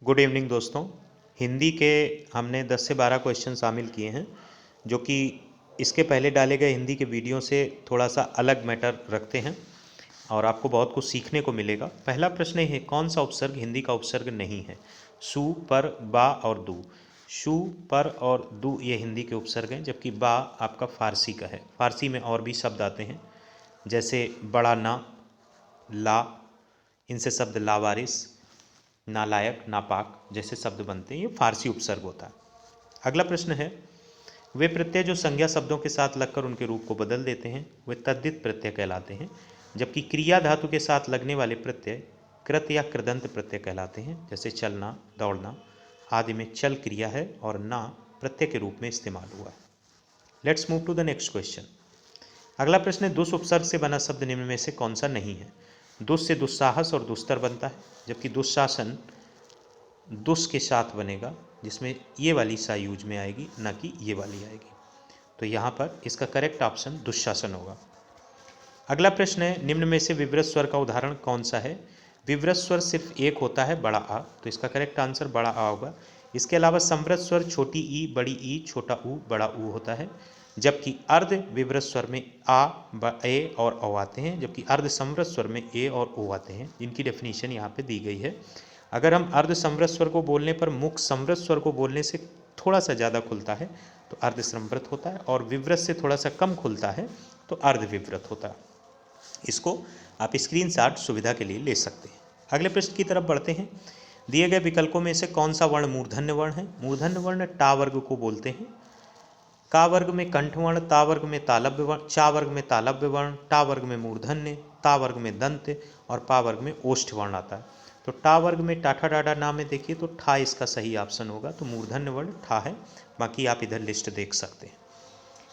Good evening दोस्तों। हिंदी के हमने 10 से 12 क्वेश्चन शामिल किए हैं जो कि इसके पहले डाले गए हिंदी के वीडियो से थोड़ा सा अलग मैटर रखते हैं और आपको बहुत कुछ सीखने को मिलेगा। पहला प्रश्न है, कौन सा उपसर्ग हिंदी का उपसर्ग नहीं है? सु, पर, बा और दू। सु, पर और दू ये हिंदी के उपसर्ग हैं, जबकि बा आपका फारसी का है। फारसी में और भी शब्द आते हैं जैसे बड़ा ना, ला, इनसे शब्द लावारिस, नालायक, नापाक जैसे शब्द बनते हैं। ये फारसी उपसर्ग होता है। अगला प्रश्न है, वे प्रत्यय जो संज्ञा शब्दों के साथ लगकर उनके रूप को बदल देते हैं वे तद्धित प्रत्यय कहलाते हैं, जबकि क्रिया धातु के साथ लगने वाले प्रत्यय कृत या कृदंत प्रत्यय कहलाते हैं। जैसे चलना, दौड़ना आदि में चल क्रिया है और ना प्रत्यय के रूप में इस्तेमाल हुआ है। Let's move to the next question. अगला प्रश्न है, दुस उपसर्ग से बना शब्द निम्न में से कौन सा नहीं है? दुस से दुस्साहस और दुस्तर बनता है, जबकि दुस्शासन दुस के साथ बनेगा, जिसमें ये वाली सा यूज में आएगी, ना कि ये वाली आएगी। तो यहाँ पर इसका करेक्ट ऑप्शन दुशासन होगा। अगला प्रश्न है, निम्न में से विवृत स्वर का उदाहरण कौन सा है? विवृत स्वर सिर्फ एक होता है, बड़ा आ, तो इसका करेक्ट आंसर बड़ा आ होगा। इसके अलावा संवृत स्वर छोटी ई, बड़ी ई, छोटा ऊ, बड़ा ऊ होता है, जबकि अर्ध विवृत स्वर में आ, ए और औ आते हैं, जबकि अर्ध संवृत स्वर में ए और ओ आते हैं। इनकी डेफिनेशन यहाँ पे दी गई है। अगर हम अर्ध संवृत स्वर को बोलने पर मुख संवृत स्वर को बोलने से थोड़ा सा ज़्यादा खुलता है तो अर्ध संवृत होता है, और विवृत से थोड़ा सा कम खुलता है तो अर्ध विवृत होता है। इसको आप स्क्रीनशॉट सुविधा के लिए ले सकते हैं। अगले प्रश्न की तरफ बढ़ते हैं। दिए गए विकल्पों में से कौन सा वर्ण मूर्धन्य वर्ण है? मूर्धन्य वर्ण टा वर्ग को बोलते हैं। का वर्ग में कंठ वर्ण, ता वर्ग में तालव्य वर्ण, चा वर्ग में तालव्य वर्ण, टा वर्ग में मूर्धन्य, ता वर्ग में दंत और पा वर्ग में ओष्ठ वर्ण आता है। तो टा वर्ग में टाठा डाडा नाम में देखिए तो ठा इसका सही ऑप्शन होगा, तो मूर्धन्य वर्ण ठा है। बाकी आप इधर लिस्ट देख सकते हैं,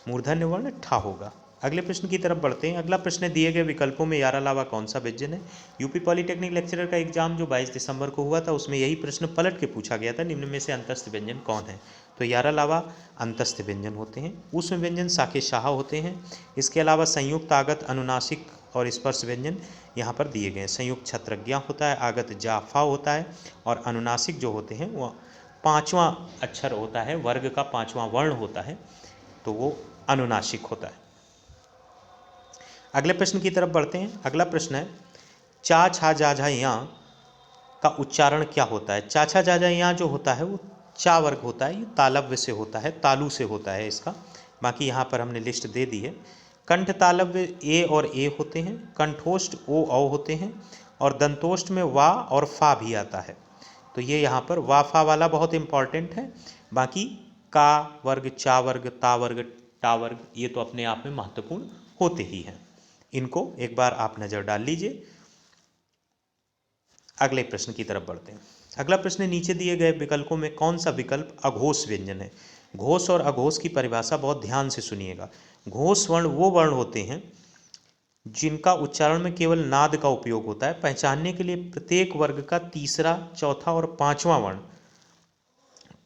मूर्धन्य वर्ण ठा होगा। अगले प्रश्न की तरफ बढ़ते हैं। अगला प्रश्न है, दिए गए विकल्पों में यार अलावा कौन सा व्यंजन है? यूपी पॉलिटेक्निक लेक्चरर का एग्जाम जो 22 दिसंबर को हुआ था उसमें यही प्रश्न पलट के पूछा गया था, निम्न में से अंतस्थ व्यंजन कौन है? तो यार अलावा अंतस्थ व्यंजन होते हैं। उष्म व्यंजन साके शाह होते हैं। इसके अलावा संयुक्त आगत, अनुनासिक और स्पर्श व्यंजन यहाँ पर दिए गए हैं। संयुक्त छत्रज्ञा होता है, आगत जाफा होता है, और अनुनासिक जो होते हैं वो पांचवा अक्षर होता है, वर्ग का पांचवा वर्ण होता है, तो वो अनुनासिक होता है। अगले प्रश्न की तरफ बढ़ते हैं। अगला प्रश्न है, चा छा जा झा या का उच्चारण क्या होता है? चा छा जा झा या जो होता है वो चा वर्ग होता है, ये तालव्य से होता है, तालु से होता है इसका। बाकी यहाँ पर हमने लिस्ट दे दी है। कंठ तालव्य ए और ए होते हैं, कंठोष्ठ ओ औ होते हैं, और दंतोष्ठ में वा और फा भी आता है। तो ये यहाँ पर वा फा वाला बहुत इंपॉर्टेंट है। बाकी का वर्ग, चा वर्ग, ता वर्ग, टा वर्ग ये तो अपने आप में महत्वपूर्ण होते ही हैं। इनको एक बार आप नज़र डाल लीजिए। अगले प्रश्न की तरफ बढ़ते हैं। अगला प्रश्न है, नीचे दिए गए विकल्पों में कौन सा विकल्प अघोष व्यंजन है? घोष और अघोष की परिभाषा बहुत ध्यान से सुनिएगा। घोष वर्ण वो वर्ण होते हैं जिनका उच्चारण में केवल नाद का उपयोग होता है। पहचानने के लिए प्रत्येक वर्ग का तीसरा, चौथा और पांचवा वर्ण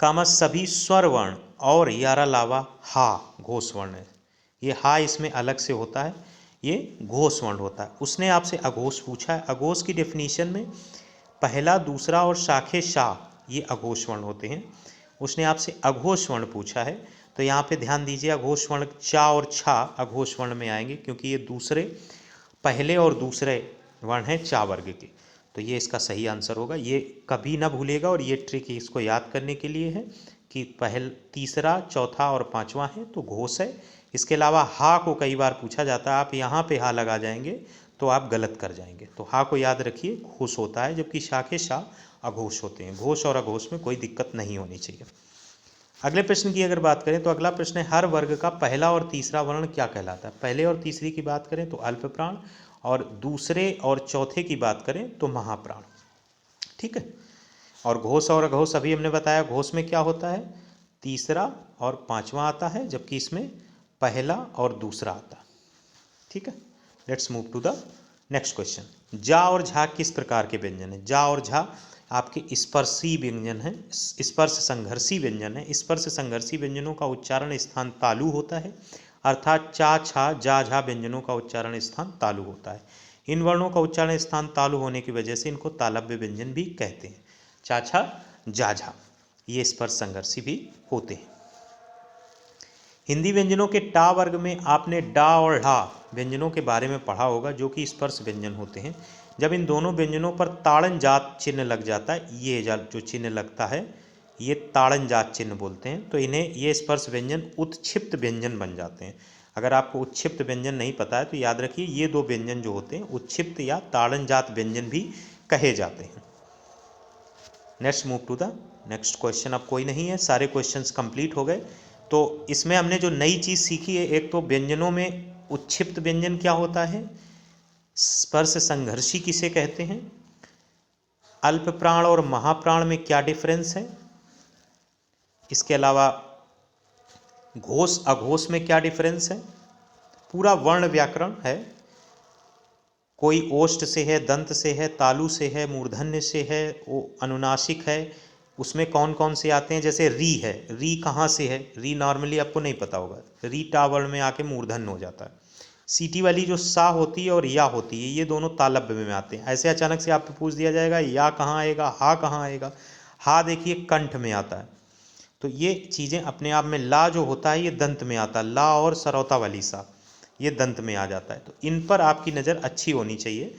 कामा सभी स्वर वर्ण और यार अलावा हा घोष वर्ण है। ये हा इसमें अलग से होता है, ये घोष वर्ण होता है। उसने आपसे अघोष पूछा है। अघोष की डेफिनेशन में पहला, दूसरा और शाखे शाह ये अघोष वर्ण होते हैं। उसने आपसे अघोष वर्ण पूछा है, तो यहाँ पे ध्यान दीजिए, अघोष वर्ण चा और छा अघोष वर्ण में आएंगे, क्योंकि ये दूसरे, पहले और दूसरे वर्ण हैं चा वर्ग के। तो ये इसका सही आंसर होगा। ये कभी ना भूलेगा, और ये ट्रिक इसको याद करने के लिए है कि तीसरा, चौथा और पांचवा है तो घोष है। इसके अलावा हा को कई बार पूछा जाता है, आप यहाँ पे हा लगा जाएंगे तो आप गलत कर जाएंगे। तो हा को याद रखिए, घोष होता है, जबकि शाखे शाह अघोष होते हैं। घोष और अघोष में कोई दिक्कत नहीं होनी चाहिए। अगले प्रश्न की अगर बात करें तो अगला प्रश्न है, हर वर्ग का पहला और तीसरा वर्ण क्या कहलाता है? पहले और तीसरी की बात करें तो अल्प प्राण, और दूसरे और चौथे की बात करें तो महाप्राण। ठीक है। और घोष और अघोष अभी हमने बताया, घोष में क्या होता है, तीसरा और पांचवा आता है, जबकि इसमें पहला और दूसरा आता है। ठीक है। Let's move to the next question. जा और झा किस प्रकार के व्यंजन है? जा और झा आपके स्पर्शी व्यंजन है, स्पर्श संघर्षी व्यंजन है। स्पर्श संघर्षी व्यंजनों का उच्चारण स्थान तालु होता है, अर्थात चा छा जा झा व्यंजनों का उच्चारण स्थान तालु होता है। इन वर्णों का उच्चारण स्थान तालु होने की वजह से इनको तालव्य व्यंजन भी कहते हैं। चा छा झाझा, ये स्पर्श संघर्षी भी होते हैं। हिंदी व्यंजनों के टा वर्ग में आपने डा और ढा व्यंजनों के बारे में पढ़ा होगा, जो कि स्पर्श व्यंजन होते हैं। जब इन दोनों व्यंजनों पर ताड़न जात चिन्ह लग जाता है, ये जो चिन्ह लगता है ये ताड़न जात चिन्ह बोलते हैं, तो इन्हें ये स्पर्श व्यंजन उत्क्षिप्त व्यंजन बन जाते हैं। अगर आपको उत्क्षिप्त व्यंजन नहीं पता है तो याद रखिए ये दो व्यंजन जो होते हैं उत्क्षिप्त या ताड़न जात व्यंजन भी कहे जाते हैं। Next move to the next question. अब कोई नहीं है, सारे क्वेश्चंस कंप्लीट हो गए। तो इसमें हमने जो नई चीज़ सीखी है, एक तो व्यंजनों में उत्क्षिप्त व्यंजन क्या होता है, स्पर्श संघर्षी किसे कहते हैं, अल्प प्राण और महाप्राण में क्या डिफरेंस है, इसके अलावा घोष अघोष में क्या डिफरेंस है, पूरा वर्ण व्याकरण है, कोई ओष्ठ से है, दंत से है, तालु से है, मूर्धन्य से है, वो अनुनासिक है, उसमें कौन कौन से आते हैं। जैसे री है, री कहाँ से है, री नॉर्मली आपको नहीं पता होगा, री टावर्ण में आके मूर्धन्य हो जाता है। सीटी वाली जो सा होती है और या होती है, ये दोनों तालव्य में आते हैं। ऐसे अचानक से आपको पूछ दिया जाएगा या कहाँ आएगा, हा कहाँ आएगा, हा देखिए कंठ में आता है। तो ये चीज़ें अपने आप में, ला जो होता है ये दंत में आता है, ला और सरौता वाली सा ये दंत में आ जाता है। तो इन पर आपकी नज़र अच्छी होनी चाहिए,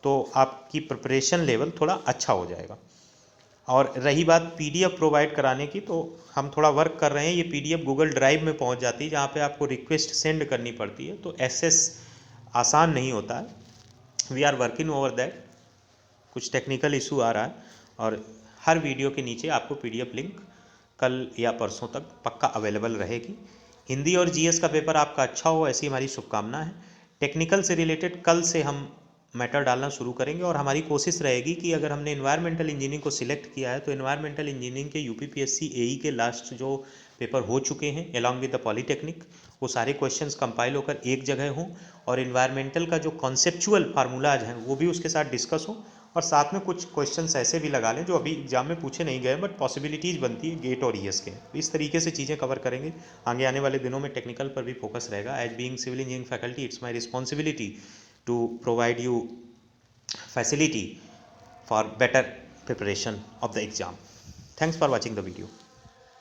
तो आपकी प्रिपरेशन लेवल थोड़ा अच्छा हो जाएगा। और रही बात पीडीएफ प्रोवाइड कराने की, तो हम थोड़ा वर्क कर रहे हैं। ये पीडीएफ गूगल ड्राइव में पहुंच जाती है, जहाँ पे आपको रिक्वेस्ट सेंड करनी पड़ती है, तो एक्सेस आसान नहीं होता है। We are working over that, कुछ टेक्निकल इशू आ रहा है, और हर वीडियो के नीचे आपको पीडीएफ लिंक कल या परसों तक पक्का अवेलेबल रहेगी। हिंदी और जीएस का पेपर आपका अच्छा हो, ऐसी हमारी शुभकामना है। टेक्निकल से रिलेटेड कल से हम मैटर डालना शुरू करेंगे, और हमारी कोशिश रहेगी कि अगर हमने इन्वायरमेंटल इंजीनियरिंग को सिलेक्ट किया है तो इन्वायरमेंटल इंजीनियरिंग के यूपीपीएससी एई के लास्ट जो पेपर हो चुके हैं अलॉन्ग विद द पॉलीटेक्निक, वो सारे क्वेश्चंस कंपाइल होकर एक जगह हों, और इन्वायरमेंटल का जो कॉन्सेप्चुअल फार्मूलाज हैं वो भी उसके साथ डिस्कस हो, और साथ में कुछ क्वेश्चंस ऐसे भी लगा लें जो अभी एग्जाम में पूछे नहीं गए बट पॉसिबिलिटीज़ बनती है गेट और ईएस के। इस तरीके से चीज़ें कवर करेंगे। आगे आने वाले दिनों में टेक्निकल पर भी फोकस रहेगा। As being civil engineering faculty, it's my responsibility to provide you facility for better preparation of the exam. Thanks for watching the video.